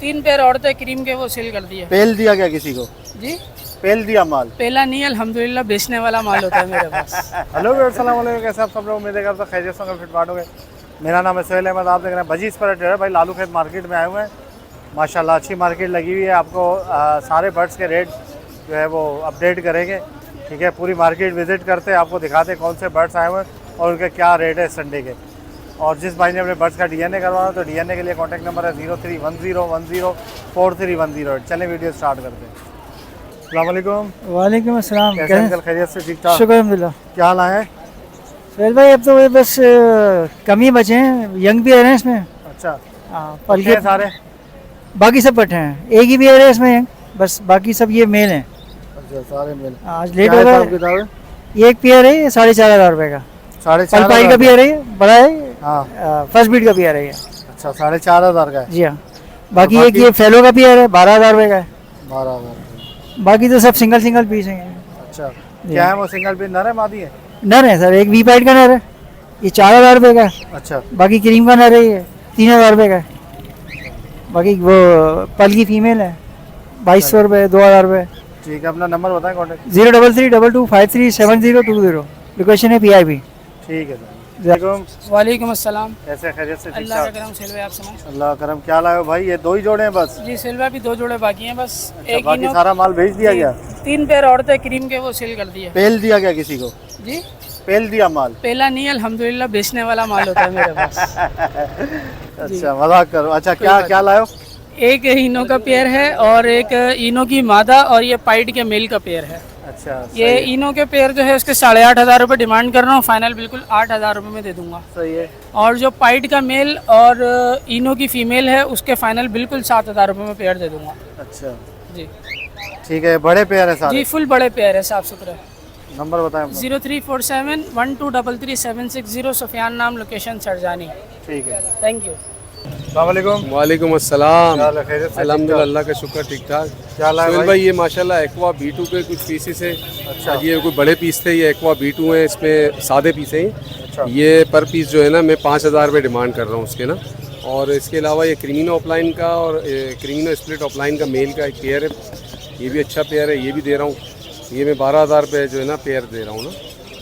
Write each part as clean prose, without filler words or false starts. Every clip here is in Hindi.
3 पेयर औरतें क्रीम के वो सेल कर दिए। पेल दिया क्या किसी को? जी पेल दिया माल? पहला नहीं, अल्हम्दुलिल्लाह बेचने वाला माल होता है मेरे पास। हेलो अस्सलाम वालेकुम, कैसे आप सब लोग? उम्मीद करता हूं खैरियत से होंगे, फिट फाट होंगे। मेरा नाम है सोहेल अहमद, आप देख रहे हैं भजीज पर ट्रेडर। भाई लालू खेत मार्केट में आए हुए हैं। माशाल्लाह अच्छी मार्केट लगी हुई है। आपको सारे बर्ड्स के रेट जो है वो अपडेट करेंगे, ठीक है। पूरी मार्केट विजिट करते हैं, आपको दिखाते हैं कौन से बर्ड्स आए हुए हैं और उनके क्या रेट है संडे के। और जिस भाई ने अपने बर्ड्स का डीएनए करवाना तो डीएनए के लिए कॉन्टैक्ट नंबर है 0310104318। चलें वीडियो स्टार्ट करते हैं। अस्सलाम वालेकुम। वालेकुम अस्सलाम। कैसे अंकल, खैरियत से? ठीक ठाक, शुक्र अल्हम्दुलिल्लाह। क्या हाल है? सोहेल भाई अब तो ये बस कम ही बचे हैं, यंग भी है इसमें। अच्छा, पल ये सारे बाकी सब पट्टे हैं, एक ही भी है इसमें, बस बाकी सब ये मेल हैं। अच्छा, सारे मिल। आज लेट क्या हो हिसाब गया। किताब है? ये एक पेयर है, ये 4,500 रुपये का। 4,500 पल का पेयर है, बड़ा है। हाँ, फर्स्ट बीट का पेयर है ये। अच्छा, 4,500 का है। जी हाँ। बाकी और एक ये फेलो का पेयर है, 12,000 रुपये का है। 12,000। बाकी तो सब सिंगल पीस हैं। अच्छा, क्या है वो सिंगल पीस? नर है मादी है? नर है सर, एक वी पाइट का नर है, ये 4,000 रुपये का है। अच्छा, बाकी क्रीम का नर है, ये 3,000 रुपये का है। बाकी वो पल की फीमेल है, 2,200 रुपये, 2,000 रुपये। ठीक है, अपना नंबर बताएं कॉन्टेक्ट। 03322537020। लोकेशन है PIB। ठीक है सर। वालेकुम अस्सलाम। कैसे, खैरियत से? ठीक अल्लाह का ठाक, करम। सेल भाई आप सुनाएं। अल्लाह का करम। क्या लाए हो भाई? ये 2 ही जोड़े हैं बस? जी सेल भाई भी 2 जोड़े बाकी हैं बस। अच्छा, एक बाकी इनो सारा माल भेज दिया गया? 3 पेयर औरतें क्रीम के वो सेल कर दिए। पेल दिया गया किसी को? जी पेल दिया माल? पहला नहीं, अल्हम्दुलिल्लाह बेचने वाला माल होता है मेरे पास। अच्छा, मजाक करो। अच्छा, क्या क्या लाए हो? एक इनो का पेयर है और एक इनो की मादा और ये पाइट के मेल का पेयर है। अच्छा, ये इनो के पेयर जो है उसके 8,500 रुपये डिमांड कर रहा हूँ, फाइनल बिल्कुल 8,000 रुपये में दे दूंगा। सही है। और जो पाइट का मेल और इनो की फीमेल है उसके फाइनल बिल्कुल 7,000 रुपये में पेयर दे दूंगा। अच्छा, जी ठीक है। बड़े पेयर है सारे? जी फुल बड़े पेयर है, साफ सुथरे। नंबर बताएं अपना। 0347123360। सुफियान नाम, लोकेशन सरजानी। ठीक है, थैंक यू। अस्सलाम वालेकुम। वालेकुम अस्सलाम। क्या हाल है? खैरियत से? अल्हम्दुलिल्लाह, अल्लाह का शुक्र, ठीक ठाक। क्या लाए सोहेल भाई? भाई ये माशाल्लाह एक्वा B2 के कुछ पीसेस है। अच्छा। ये कोई बड़े पीस थे, ये एक्वा B2 है, इसमें सादे पीस हैं। अच्छा, ये पर पीस जो है ना मैं 5,000 रुपये डिमांड कर रहा हूँ उसके ना। और इसके अलावा ये क्रीमिनो ऑफलाइन का और क्रीमिनो स्प्लिट ऑफलाइन का मेल का एक पेयर है, ये भी अच्छा पेयर है, ये भी दे रहा हूँ। ये मैं 12,000 रुपये जो है ना पेयर दे रहा हूँ ना,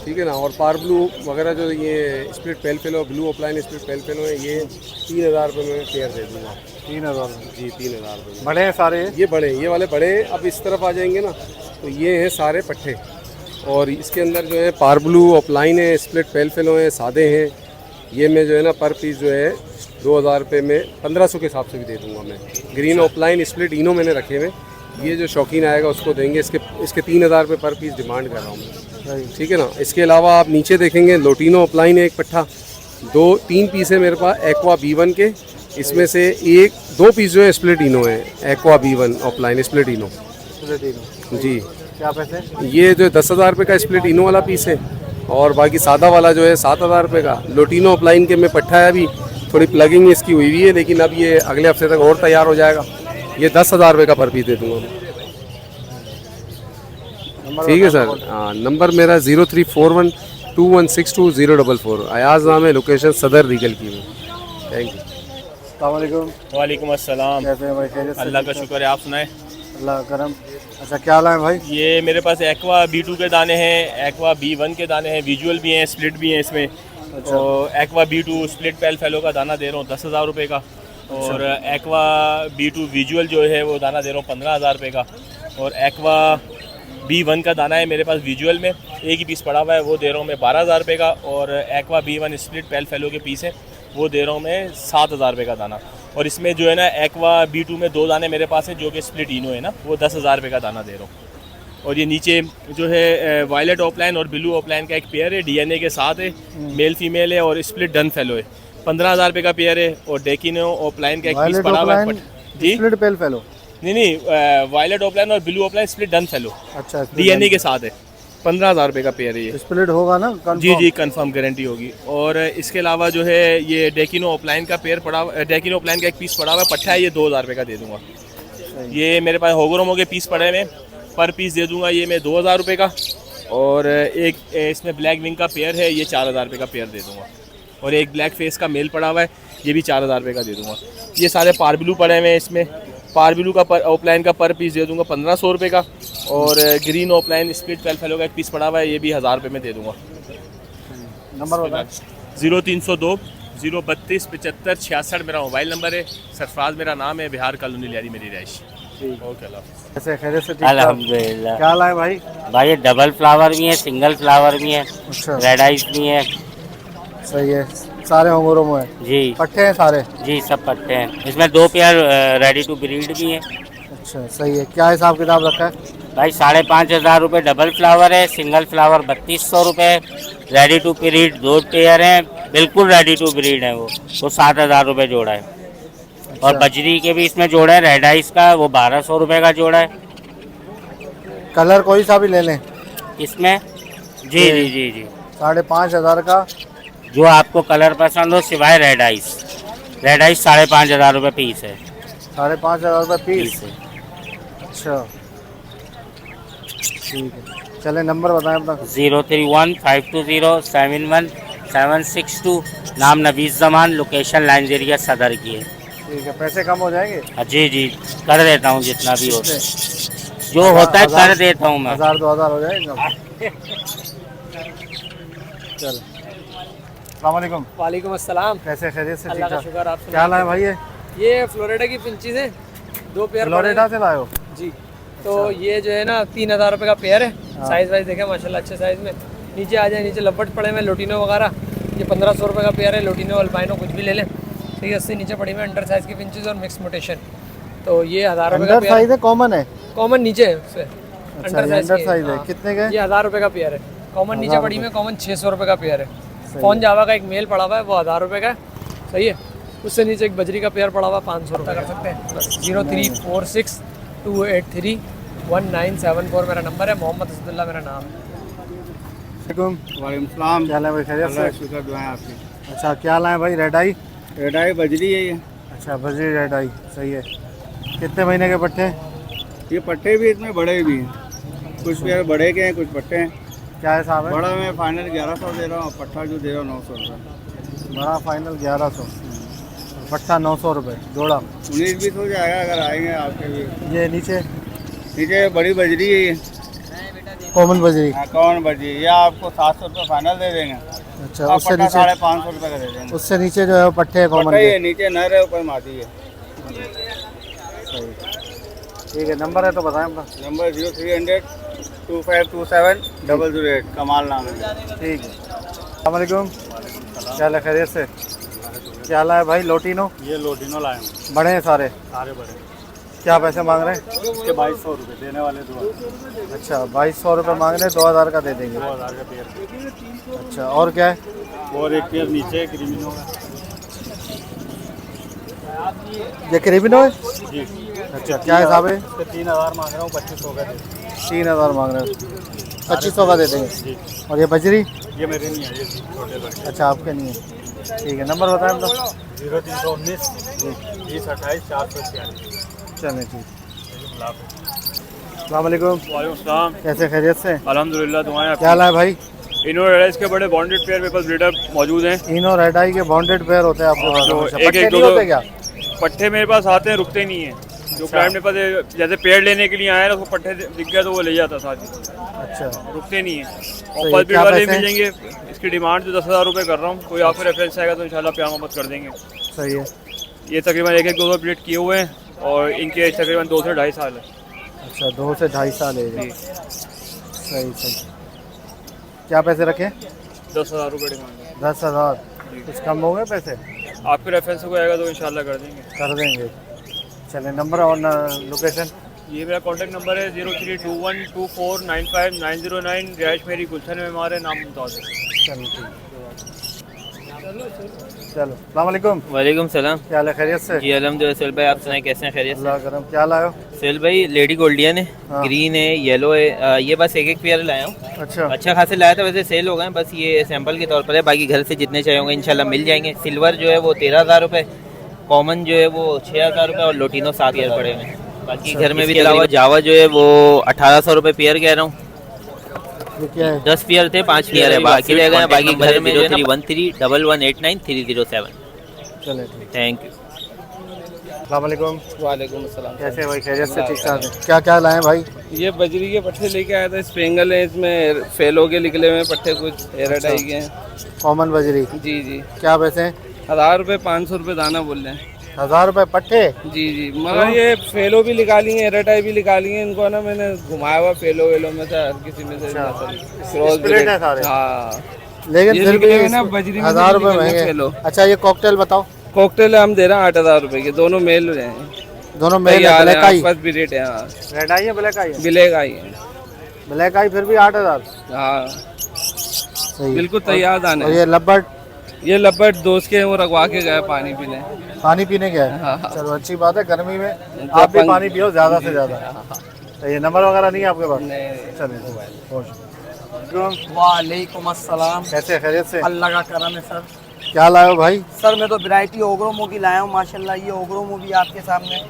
ठीक है ना। और पार ब्लू वगैरह जो ये split pale fellow, blue offline split pale fellow है, ये 3,000 रुपये में पेयर दे दूँगा। 3,000। जी 3,000 रुपये। बड़े हैं सारे? ये बड़े, ये वाले बड़े हैं। अब इस तरफ आ जाएंगे ना तो ये हैं सारे पट्टे। और इसके अंदर जो है पार ब्लू ऑफलाइन है, स्प्लिट पेल फेलो हैं, सादे हैं। ये मैं जो है ना पर पीस जो है 2,000 रुपये में 1,500 के हिसाब से भी दे दूँगा मैं। ग्रीन ऑफलाइन स्प्लिट इनो मैंने रखे हुए, ये जो शौकीन आएगा उसको देंगे। इसके 3,000 रुपये पर पीस डिमांड कर रहा हूँ मैं, ठीक है ना। इसके अलावा आप नीचे देखेंगे लोटिनो ऑफलाइन है एक पट्ठा, 2-3 पीस है मेरे पास एक्वा B1 के। इसमें से 1-2 पीस जो है स्प्लिट इनो है, एक्वा B1 ऑफलाइन स्प्लिट इनो जी। क्या पैसे? ये जो 10,000 रुपये का स्प्लिट इनो वाला पीस है और बाकी सादा वाला जो है 7,000 रुपये का। लोटिनो ऑफलाइन के में पट्ठा है, अभी थोड़ी प्लगिंग इसकी हुई हुई है, लेकिन अब ये अगले हफ्ते तक और तैयार हो जाएगा। ये 10,000 रुपये का पर पीस दे दूँगा, ठीक है सर। हाँ, नंबर मेरा 034121620044। अयाज नाम है, लोकेशन सदर रीगल की है। Thank you. अस्सलाम वालेकुम। वालेकुम अस्सलाम। कैसे हैं भाई? खैरियत से? अल्लाह का ठीक ठाक? शुक्र है, आप सुनाएं। अल्लाह का करम। अच्छा, क्या लाए भाई? ये मेरे पास एक्वा B2 के दाने हैं, एक्वा B1 के दाने हैं, विजुअल भी हैं, स्प्लिट भी हैं इसमें। अच्छा। और aqua B2 split pale fellow का दाना दे रहा हूँ 10,000 रुपये का। और एक्वा B2 विजुअल जो है वो दाना दे रहा हूँ 15,000 रुपये का। और एक्वा B1 का दाना है मेरे पास विजुअल में, एक ही पीस पड़ा हुआ है, वो दे रहा हूँ मैं 12,000 रुपये का। और aqua B1 split pale fellow के पीस हैं, वो दे रहा हूँ मैं 7,000 रुपये का दाना। और इसमें जो है ना एक्वा B2 में 2 दाने मेरे पास हैं जो कि स्प्लिट इनो है ना, वो 10,000 रुपये का दाना दे रहा हूँ। और ये नीचे जो है वायलेट ऑफलाइन और ब्लू ऑफलाइन का एक पेयर है, डीएनए के साथ है, मेल फीमेल है और स्प्लिट डन फेलो है, 15,000 रुपये का पेयर है। और डेकिनो ऑफलाइन का एक पीस पड़ा हुआ है जी। Split pale fellow? नहीं, वायलेट ऑफलाइन और blue offline split done fellow अच्छा, डीएनए के साथ है, 15,000 रुपये का पेयर है ये। स्प्लिट होगा ना? जी जी कंफर्म गारंटी होगी। और इसके अलावा जो है ये डेकिनो ऑफलाइन का पेयर पड़ा, डेकिनो ऑफलाइन का एक पीस पड़ा हुआ है, पट्टा है, ये 2,000 रुपये का दे दूँगा। ये मेरे पास होगरोमो के पीस पड़े हुए, पर पीस दे दूँगा ये मैं 2,000 रुपये का। और एक इसमें ब्लैक विंग का पेयर है, ये 4,000 रुपये का पेयर दे दूँगा। और एक ब्लैक फेस का मेल पड़ा हुआ है, ये भी 4,000 रुपये का दे दूँगा। ये सारे पार ब्लू पड़े हुए हैं इसमें, पार ब्लू का ऑफलाइन का पर पीस दे दूंगा 1500 रुपये का, और green offline split pale fellow का एक पीस पड़ा हुआ है, ये भी 1000 रुपये में दे दूंगा। नंबर बताएं। 0302 032 75 66 मेरा मोबाइल नंबर है। सरफराज मेरा नाम है, बिहार कॉलोनी लियारी मेरी रहाइश। ओके अल्लाह हाफ़िज़। कैसे खैरियत से? ठीक ठाक। अल्हम्दुलिल्लाह। क्या लाए भाई? भाई ये डबल फ्लावर भी है, सिंगल फ्लावर भी है, अच्छा रेड आइस भी है। सही है, सारे होमोरों में है, जी पट्टे हैं सारे। जी सब पट्टे हैं। इसमें 2 पेयर रेडी टू ब्रीड भी है। अच्छा सही है। क्या हिसाब किताब रखा है? भाई 5500 रुपये डबल फ्लावर है, सिंगल फ्लावर 3200 रुपये, रेडी टू ब्रीड 2 पेयर हैं, बिल्कुल रेडी टू ब्रीड है वो 7000 रुपये जोड़ा है। और बजरी के भी इसमें जोड़ा है, रेड आइस का वो 1200 रुपये का जोड़ा है कलर कोई सा भी ले लें इसमें। जी जी जी जी 5500 का। जो आपको कलर पसंद हो सिवाय रेड आइस। रेड आइस 5500 रुपये पीस है। 5500 रुपये पीस। पीस है। अच्छा ठीक है, चले नंबर बताएं अपना। 03152071762। नाम नवीस जमान, लोकेशन लाइंजेरिया सदर की है। ठीक है, पैसे कम हो जाएंगे? जी जी कर देता हूँ, जितना भी होता है जो होता है कर देता हूँ मैं। 1000-2000 हो जाएगा। चलो अस्सलामुअलैकुम। वालेकुम अस्सलाम। कैसे खैरियत से? ठीक अल्लाह का ठाक। शुक्र। आप क्या लाए भाई? ये फ्लोरिडा की पिंचीज हैं, 2 पेयर फ्लोरिडा से लाए हो? जी। तो ये जो है ना 3000 रुपये का पेयर है। साइज़ वाइज देखें माशाल्लाह अच्छे साइज़ में। नीचे आ जाए, नीचे लपट पड़े में लोटिनो वगैरह। ये 1500 रुपये का पेयर है, लोटिनो अल्बाइनो कुछ भी ले लें। ठीक है, 80 नीचे पड़ी में अंडर साइज़ की पिंचीज और मिक्स मोटेशन। तो ये 1000 रुपये का अंडर पेयर साइज है, कॉमन है? कॉमन नीचे है उससे। अच्छा अंडर साइज है। कितने का? ये 1000 रुपये का पेयर है। कॉमन नीचे पड़ी में कॉमन 600 रुपये का पेयर है। फोन जावा का एक मेल पड़ा हुआ है, वो 1000 रुपये का है। सही है। उससे नीचे एक बजरी का पेयर पड़ा हुआ 500 रुपये कर सकते हैं। 0346283197 मेरा नंबर है। मोहम्मद असदुल्ला मेरा नाम है। वालेकुम सलाम। क्या लाए भाई? खैरियत से? शुक्र दुआएं आपकी। अच्छा क्या लाए भाई? रेड आई? रेड आई बजरी है ये। अच्छा बजरी रेड आई, सही है। कितने महीने के पट्टे? ये पट्टे भी इसमें बड़े भी हैं, कुछ पेयर बड़े के हैं, कुछ पट्टे हैं। क्या हिसाब है? बड़ा मैं फाइनल 1100 दे रहा हूँ, पट्टा जो दे रहा हूँ 900 रुपये। बड़ा फाइनल 1100, पट्टा 900 रुपये जोड़ा। 19-20 हो जाएगा अगर आएंगे आपके भी। ये नीचे नीचे बड़ी बजरी है ये, कॉमन बजरी। हाँ कौन बजरी, ये आपको 700 रुपये फाइनल दे देंगे। अच्छा आप उससे पट्टा नीचे? 550 रुपये का दे देंगे। उससे नीचे जो है वो पट्टे है कॉमन पट्टा के। ये नीचे नर है, ऊपर मादी है। सही, ठीक है। नंबर है तो बताएं अपना। नंबर 03002527-008। कमाल नाम है। ठीक है। अस्सलाम वालेकुम। क्या हाल है? खैरियत से? क्या हाल है भाई? लोटिनो? ये लोटिनो लाए हैं, बड़े हैं सारे? सारे बड़े। क्या पैसे मांग रहे हैं? इसके 2200 रुपये, देने वाले 2000। अच्छा 2200 रुपये मांग रहे हैं, 2000 का दे देंगे। 2000 का पेयर। अच्छा और क्या है? और एक पेयर नीचे क्रिमिनो का। ये क्रिमिनो है? जी। अच्छा क्या हिसाब है? इसके 3000 मांग रहा हूँ, 2500 का दे। 3000 मांग रहे हैं, 2500 का दे देंगे। जी। और ये बजरी? ये मेरे नहीं है, ये छोटे लड़के। अच्छा आपके नहीं है, ठीक है। नंबर बताएं अपना। 0319 2028 446। चलें ठीक। अस्सलाम वालेकुम। वालेकुम। कैसे खैरियत से? अल्हम्दुलिल्लाह दुआएं। क्या हाल है भाई? इनो रेड के बड़े बॉन्डेड पेयर मेरे पास ब्रीडर मौजूद हैं। इनो रेड आई के बॉन्डेड पेयर होते हैं आपके पास? जो हमेशा। एक पट्टे एक नहीं दो होते क्या? पट्टे मेरे पास आते हैं, रुकते नहीं हैं। जो क्लाइंट मेरे पास जैसे पेड़ लेने के लिए आए ना, उसको पट्टे दिख गया तो वो ले जाता साथ ही, अच्छा रुकते नहीं है। और सही, फर्स्ट क्या ब्रीड वाले पैसे मिल जाएंगे। इसकी डिमांड तो 10,000 रुपये कर रहा हूँ। कोई आपको रेफरेंस आएगा तो इंशाल्लाह प्यार मोहब्बत कर देंगे। सही है। ये तकरीबन 1-2 ब्रीड किए हुए हैं और इनके तकरीबन 2 से 2.5 साल है। अच्छा 2 से 2.5 साल है। सही सही। क्या पैसे रखें? 10,000 रुपये डिमांड है। 10,000। कुछ कम हो गए पैसे? आपके रेफरेंस को आएगा तो इंशाल्लाह कर देंगे। कर देंगे। चलें नंबर और लोकेशन। ये मेरा कॉन्टैक्ट नंबर है 032124959009। रैश मेरी गुलशन में हमारे नाम मुमताज़ है। चलो ठीक। चलो अस्सलाम वालेकुम। वालेकुम सलाम। क्या हाल है? खैरियत से? जी अल्हम्दुलिल्लाह। सुहेल भाई आप सुनाए कैसे हैं? खैरियत से? अल्लाह करम। क्या लाए हो? सुहेल भाई लेडी गोल्डियन है, हाँ। ग्रीन है, येलो है। ये बस एक पेयर लाया हूँ। अच्छा अच्छा खासे लाया था, वैसे सेल हो गए, बस ये सैंपल के तौर पर है। बाकी घर से जितने चाहिए होंगे इंशाल्लाह मिल जाएंगे। सिल्वर जो है वो 13,000 रुपये, कॉमन जो है वो 6,000 रुपये और लोटिनो 7,000 पड़े हुए हैं। बाकी घर में भी इसके अलावा जावा जो है वो 1,800 रुपये पेयर कह रहा हूँ। ये क्या है? 10 पेयर थे, 5 पेयर है बाकी रह गए। बाकी घर में 031311893007। चले ठीक। Thank you. अस्सलाम वालेकुम। वालेकुम अस्सलाम। कैसे भाई, खैरियत से? ठीक ठाक है। क्या क्या लाए भाई? ये बजरी के पट्टे लेके आया था, स्पेंगल है, इसमें फेलो के निकले हुए पट्टे, कुछ एराडाई के हैं। कॉमन बजरी। जी जी। क्या पैसे हैं? 1000 रुपये 500 रुपये दाना बोल रहे हैं। 1000 रुपये पट्टे? जी जी, मगर ये फेलो भी निकाली है, एराडाई भी निकाली है। इनको ना मैंने घुमाया हुआ फेलो वेलो में से, हर किसी में से क्रॉस स्प्लिट है सारे? हाँ, लेकिन ये फिर भी निकले हुए ना बजरी में 1000 रुपये निकले हुए महंगे। फेलो। अच्छा, ये कॉकटेल बताओ। कॉकटेल हम दे रहे हैं 8000 रुपये के, दोनों मेल हैं। दोनों मेल है? ब्लैक आई? फर्स्ट भी रेट है। हाँ, रेड आई है, ब्लैक आई है? ब्लैक आई है। ब्लैक आई फिर भी 8000? हाँ, सही है। बिल्कुल तैयार दाने। और ये लब्बड़? ये लब्बट दोस्त के हैं, वो रखवा के गए पानी पीने। पानी पीने गया है? हाँ। चलो अच्छी बात है, गर्मी में आप भी पानी पियो ज़्यादा से ज़्यादा। तो ये नंबर वगैरह नहीं है आपके पास? चलिए। वालेकुम अस्सलाम। कैसे, खैरियत से? अल्लाह का करम है सर। क्या लाए हो भाई? सर मैं तो वैरायटी ओग्रोमो की लाया हूँ माशाल्लाह। ये ओग्रोमो भी आपके सामने।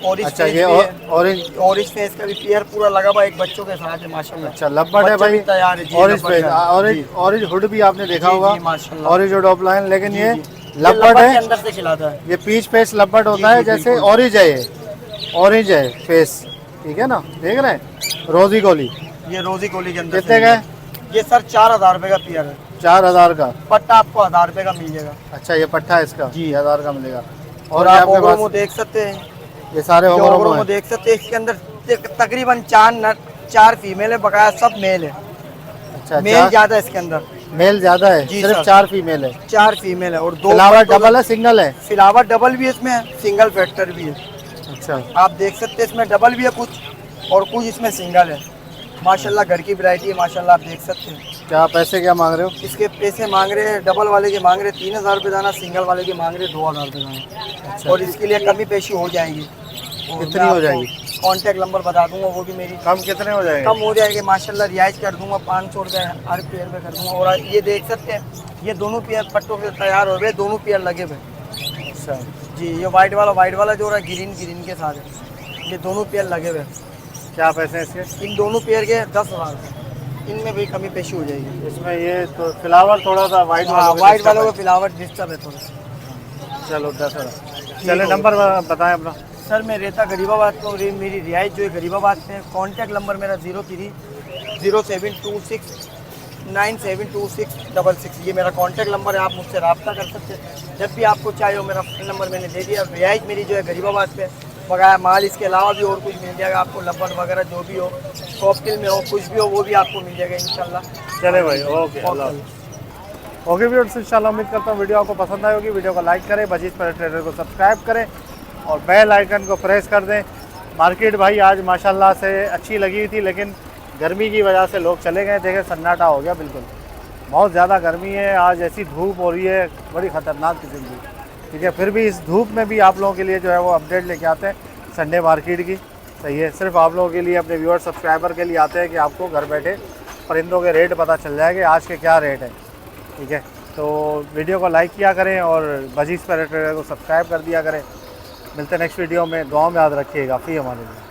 ऑरेंज अच्छा, फेस ये भी है। ऑरेंज? ऑरेंज फेस का भी पेयर पूरा लगा हुआ एक बच्चों के साथ है माशाल्लाह। अच्छा, लब्बड़ है बच्चा भाई? भी तैयार है जी, ऑरेंज लब्बड़ पेज, का है। ऑरेंज ऑरेंज हुड भी आपने देखा जी, होगा, जी, माशाल्लाह। Orange hood offline. लेकिन ये ये लब्बड़ के है, अंदर से खिलाता है। ये पीच फेस लब्बड़ होता है, जैसे ऑरेंज है, ये ऑरेंज है फेस, ठीक है ना? देख रहे हैं, रोजी गोली। ये रोजी कोली के अंदर कितने से का है। ये सर 4000 रुपये का पेयर है। 4000 का पट्टा आपको 1000 रुपये का मिल जाएगा। अच्छा, ये पट्टा है इसका जी। 1000 का मिलेगा। और ये आप आपके ओग्रोमो पास देख सकते हैं। ये सारे जो ओग्रोमो ओग्रोमो हैं? देख सकते हैं, इसके अंदर तकरीबन 4 फीमेल है, बकाया सब मेल है। अच्छा, मेल ज्यादा है इसके अंदर, मेल ज्यादा है? जी सिर्फ सर। 4 फीमेल है? 4 फीमेल है और 2 फ्लावर डबल है, सिंगल है? फ्लावर डबल भी है इसमें, सिंगल फैक्टर भी है। अच्छा, आप देख सकते हैं इसमें डबल भी है कुछ और कुछ इसमें सिंगल है। माशाल्लाह घर की वैरायटी है माशाल्लाह, आप देख सकते हैं। क्या पैसे क्या मांग रहे हो? इसके पैसे मांग रहे हैं, डबल वाले के मांग रहे हैं 3000 रुपये दाना, सिंगल वाले के मांग रहे हैं 2000 रुपये दाना। अच्छा, और इसके लिए कमी पेशी हो जाएगी। कितनी हो जाएगी? कॉन्टैक्ट नंबर बता दूंगा, वो भी मेरी कम कितने हो जाएंगे? कम हो जाएगी माशाल्लाह, रियायत कर दूंगा। 500 रुपये हर पेयर पे कर दूंगा। और ये देख सकते हैं, ये दोनों पेयर पट्टों के तैयार हो गए, दोनों पेयर लगे हुए। अच्छा, जी, ये वाइट वाला जो रहा है ग्रीन के साथ है, ये दोनों पेयर लगे हुए। क्या पैसे हैं इसके? इन दोनों पेयर के 10,000 रुपये, इनमें भी कमी पेशी हो जाएगी। इसमें ये तो फ्लावर थोड़ा सा वाइट वाइट वालों का फ्लावर डिस्टर्ब है थोड़ा। चलो 10,000। चले, नंबर बताएं अपना। सर मैं रहता गरीबाबाद को, मेरी रियायत जो है गरीबाबाद में। कॉन्टैक्ट नंबर मेरा 030726 972666। ये मेरा कॉन्टैक्ट नंबर है, आप मुझसे रब्ता कर सकते हैं जब भी आपको चाहिए हो। मेरा फ़ोन नंबर मैंने दे दिया। रियायत मेरी जो है गरीबाबाद पे, बकाया माल इसके अलावा भी और कुछ मिल जाएगा आपको, लब्बड़ वगैरह जो भी हो, कॉकटेल में हो, कुछ भी हो, वो भी आपको मिल जाएगा इंशाल्लाह। चले भाई, ओके, अल्लाह। ओके व्यूअर्स, इंशाल्लाह उम्मीद करता हूँ वीडियो आपको पसंद आई होगी। वीडियो को लाइक करें, बजीज पर ट्रेडर को सब्सक्राइब करें और बेल आइकन को प्रेस कर दें। मार्केट भाई आज माशाल्लाह से अच्छी लगी हुई थी, लेकिन गर्मी की वजह से लोग चले गए। देखें, सन्नाटा हो गया बिल्कुल, बहुत ज़्यादा गर्मी है। आज ऐसी धूप हो रही है, बड़ी ख़तरनाक किस्म की, ठीक है। फिर भी इस धूप में भी आप लोगों के लिए जो है वो अपडेट लेके आते हैं संडे मार्केट की, सही है। सिर्फ आप लोगों के लिए, अपने व्यूअर सब्सक्राइबर के लिए आते हैं कि आपको घर बैठे परिंदों के रेट पता चल जाएंगे, आज के क्या रेट है, ठीक है। तो वीडियो को लाइक किया करें और बजीज पर ट्रेडर को सब्सक्राइब कर दिया करें। मिलते हैं नेक्स्ट वीडियो में, दुआ में याद रखिएगा। फ़ी अमान अल्लाह।